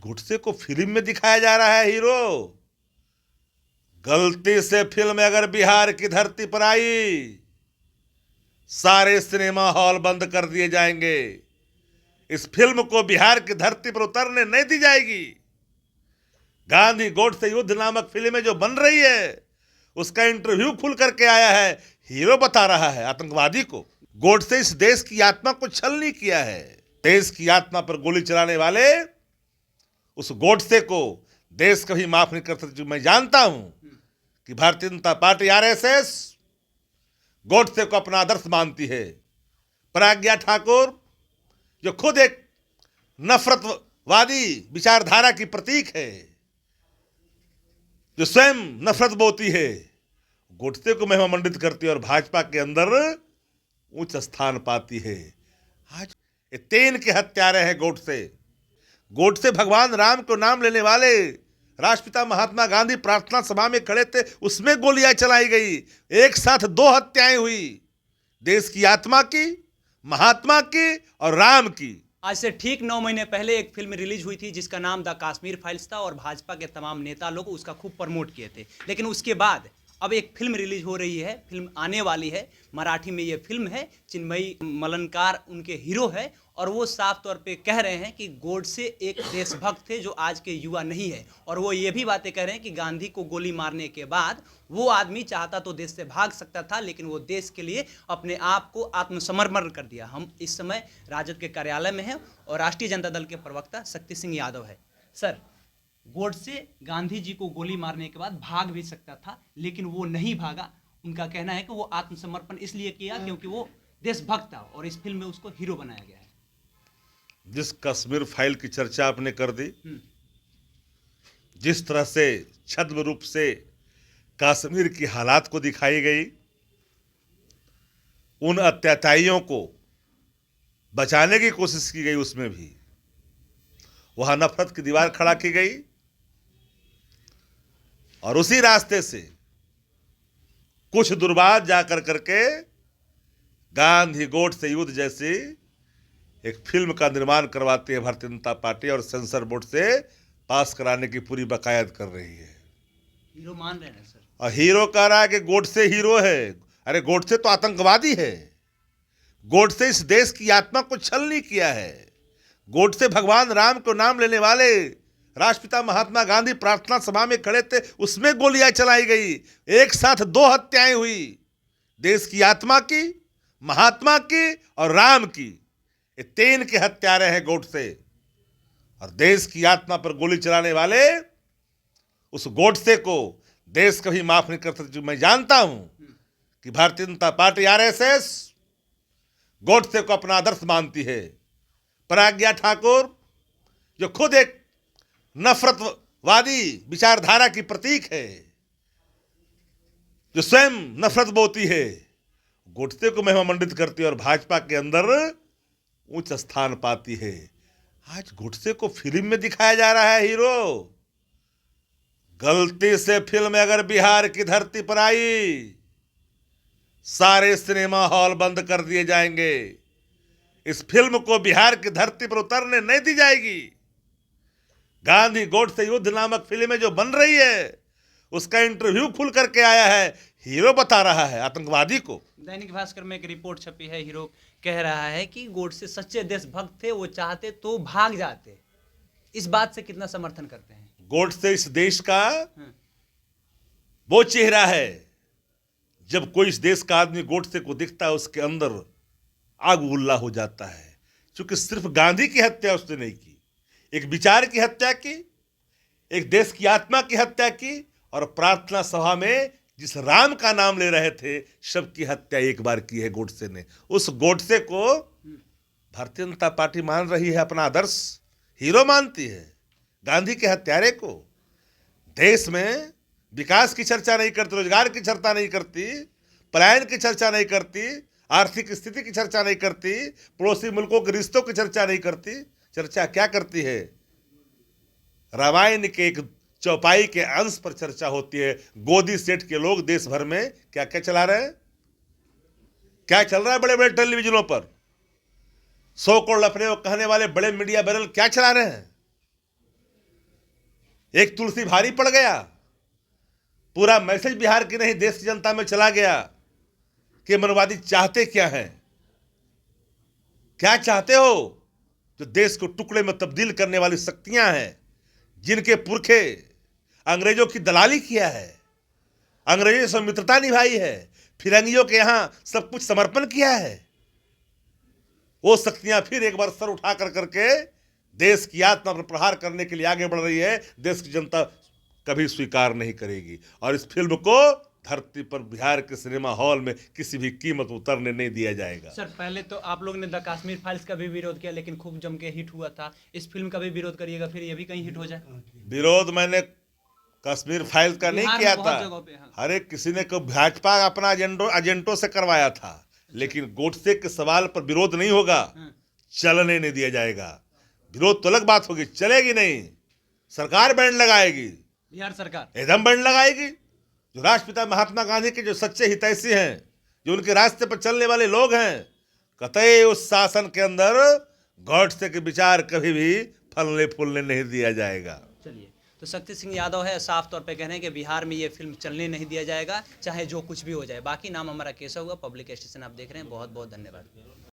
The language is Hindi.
गुडसे को फिल्म में दिखाया जा रहा है हीरो। गलती से फिल्म अगर बिहार की धरती पर आई, सारे सिनेमा हॉल बंद कर दिए जाएंगे। इस फिल्म को बिहार की धरती पर उतरने नहीं दी जाएगी। गांधी गोडसे युद्ध नामक फिल्म जो बन रही है, उसका इंटरव्यू खुल करके आया है। हीरो बता रहा है आतंकवादी को, गोडसे इस देश की आत्मा को छल नहीं किया है। देश की आत्मा पर गोली चलाने वाले उस गोडसे को देश कभी माफ नहीं कर सकती। मैं जानता हूं कि भारतीय जनता पार्टी आरएसएस गोडसे को अपना आदर्श मानती है। प्रज्ञा ठाकुर जो खुद एक नफरतवादी विचारधारा की प्रतीक है, जो स्वयं नफरत बोती है, गोडसे को महिमा मंडित करती है और भाजपा के अंदर उच्च स्थान पाती है। आज ये 3 के हत्यारे हैं गोडसे। गोडसे भगवान राम को नाम लेने वाले राष्ट्रपिता महात्मा गांधी प्रार्थना सभा में खड़े थे, उसमें गोलियां चलाई गई। एक साथ 2 हत्याएं हुई, देश की आत्मा की, महात्मा की और राम की। आज से ठीक 9 महीने पहले एक फिल्म रिलीज हुई थी जिसका नाम द कश्मीर फाइल्स था और भाजपा के तमाम नेता लोग उसका खूब प्रमोट किए थे। लेकिन उसके बाद अब एक फिल्म रिलीज हो रही है, फिल्म आने वाली है, मराठी में ये फिल्म है। चिन्मयी मलनकार उनके हीरो है और वो साफ तौर पे कह रहे हैं कि गोडसे एक देशभक्त थे जो आज के युवा नहीं है। और वो ये भी बातें कह रहे हैं कि गांधी को गोली मारने के बाद वो आदमी चाहता तो देश से भाग सकता था, लेकिन वो देश के लिए अपने आप को आत्मसमर्पण कर दिया। हम इस समय राजद के कार्यालय में हैं और राष्ट्रीय जनता दल के प्रवक्ता शक्ति सिंह यादव है। सर, गोडसे गांधी जी को गोली मारने के बाद भाग भी सकता था, लेकिन वो नहीं भागा। उनका कहना है कि वो आत्मसमर्पण इसलिए किया क्योंकि वो देशभक्त था और इस फिल्म में उसको हीरो बनाया गया है। जिस कश्मीर फाइल की चर्चा आपने कर दी, जिस तरह से छद्म रूप से कश्मीर की हालात को दिखाई गई, उन अत्याचारियों को बचाने की कोशिश की गई, उसमें भी वहां नफरत की दीवार खड़ा की गई और उसी रास्ते से कुछ दुर्बाज जाकर करके गांधी गोडसे युद्ध जैसी एक फिल्म का निर्माण करवाती है भारतीय जनता पार्टी और सेंसर बोर्ड से पास कराने की पूरी बकायद कर रही है। हीरो मान रहे हैं सर, और हीरो कह रहा है कि गोडसे हीरो है। अरे गोडसे तो आतंकवादी है। गोडसे इस देश की आत्मा को छल नहीं किया है। गोडसे भगवान राम को नाम लेने वाले राष्ट्रपिता महात्मा गांधी प्रार्थना सभा में खड़े थे, उसमें गोलियां चलाई गई। एक साथ 2 हत्याएं हुई, देश की आत्मा की, महात्मा की और राम की। ये 3 के हत्यारे हैं गोडसे। और देश की आत्मा पर गोली चलाने वाले उस गोडसे को देश कभी माफ नहीं कर सकती। मैं जानता हूं कि भारतीय जनता पार्टी आरएसएस गोडसे को अपना आदर्श मानती है। प्रज्ञा ठाकुर जो खुद एक नफरतवादी विचारधारा की प्रतीक है, जो स्वयं नफरत बोती है, गोडसे को महिमा मंडित करती है और भाजपा के अंदर उच्च स्थान पाती है। आज गोडसे को फिल्म में दिखाया जा रहा है हीरो। गलती से फिल्म अगर बिहार की धरती पर आई, सारे सिनेमा हॉल बंद कर दिए जाएंगे। इस फिल्म को बिहार की धरती पर उतरने नहीं दी जाएगी। गांधी गोडसे युद्ध नामक फिल्म जो बन रही है, उसका इंटरव्यू खुल करके आया है। हीरो बता रहा है आतंकवादी को। दैनिक भास्कर में एक रिपोर्ट छपी है, हीरो कह रहा है कि गोडसे सच्चे देशभक्त थे, वो चाहते तो भाग जाते। इस बात से कितना समर्थन करते हैं? गोडसे इस देश का वो चेहरा है, जब कोई इस देश का आदमी गोडसे को दिखता है उसके अंदर आग उल्ला हो जाता है। क्योंकि सिर्फ गांधी की हत्या उसने नहीं की, एक विचार की हत्या की, एक देश की आत्मा की हत्या की और प्रार्थना सभा में जिस राम का नाम ले रहे थे, सबकी हत्या एक बार की है गोडसे ने। उस गोडसे को भारतीय जनता पार्टी मान रही है अपना आदर्श, हीरो मानती है। गांधी के हत्यारे को देश में विकास की चर्चा नहीं करती, रोजगार की चर्चा नहीं करती, पलायन की चर्चा नहीं करती, आर्थिक स्थिति की चर्चा नहीं करती, पड़ोसी मुल्कों के रिश्तों की चर्चा नहीं करती। चर्चा क्या करती है? रामायण के एक चौपाई के अंश पर चर्चा होती है। गोदी सेठ के लोग देश भर में क्या क्या चला रहे हैं, क्या चल रहा है बड़े बड़े टेलीविजनों पर, 100 करोड़ लफड़े कहने वाले बड़े मीडिया बैरल क्या चला रहे हैं। एक तुलसी भारी पड़ गया। पूरा मैसेज बिहार की नहीं देश की जनता में चला गया कि मनवादी चाहते क्या हैं, क्या चाहते हो। जो देश को टुकड़े में तब्दील करने वाली शक्तियां हैं, जिनके पुरखे अंग्रेजों की दलाली किया है, अंग्रेजों से मित्रता निभाई है, फिरंगियों के यहां सब कुछ समर्पण किया है, वो शक्तियां फिर एक बार सर उठा कर करके देश की आत्मा पर प्रहार करने के लिए आगे बढ़ रही है। देश की जनता कभी स्वीकार नहीं करेगी और इस फिल्म को धरती पर बिहार के सिनेमा हॉल में किसी भी कीमत उतरने नहीं दिया जाएगा। सर पहले तो आप लोग ने द कश्मीर फाइल्स का भी विरोध किया, लेकिन खूब जम के हिट हुआ था। इस फिल्म का भी विरोध करिएगा, फिर ये भी कहीं हिट हो जाए। विरोध मैंने कश्मीर फाइल्स का नहीं बिहार किया में बहुत था। जगहों पे, हाँ। हर एक किसी ने को भाजपा अपना एजेंटों से करवाया था, लेकिन गोडसे के सवाल पर विरोध नहीं होगा, चलने नहीं दिया जाएगा। विरोध तो अलग बात होगी, चलेगी नहीं। सरकार बैंड लगाएगी, बिहार सरकार एकदम बैंड लगाएगी। जो राष्ट्रपिता महात्मा गांधी के जो सच्चे हितैषी हैं, जो उनके रास्ते पर चलने वाले लोग हैं, कतई उस शासन के अंदर गॉडसे के विचार कभी भी फलने फूलने नहीं दिया जाएगा। चलिए, तो शक्ति सिंह यादव है साफ तौर पे कह रहे हैं कि बिहार में ये फिल्म चलने नहीं दिया जाएगा, चाहे जो कुछ भी हो जाए। बाकी नाम हमारा केशव हुआ, पब्लिक स्टेशन आप देख रहे हैं। बहुत बहुत धन्यवाद।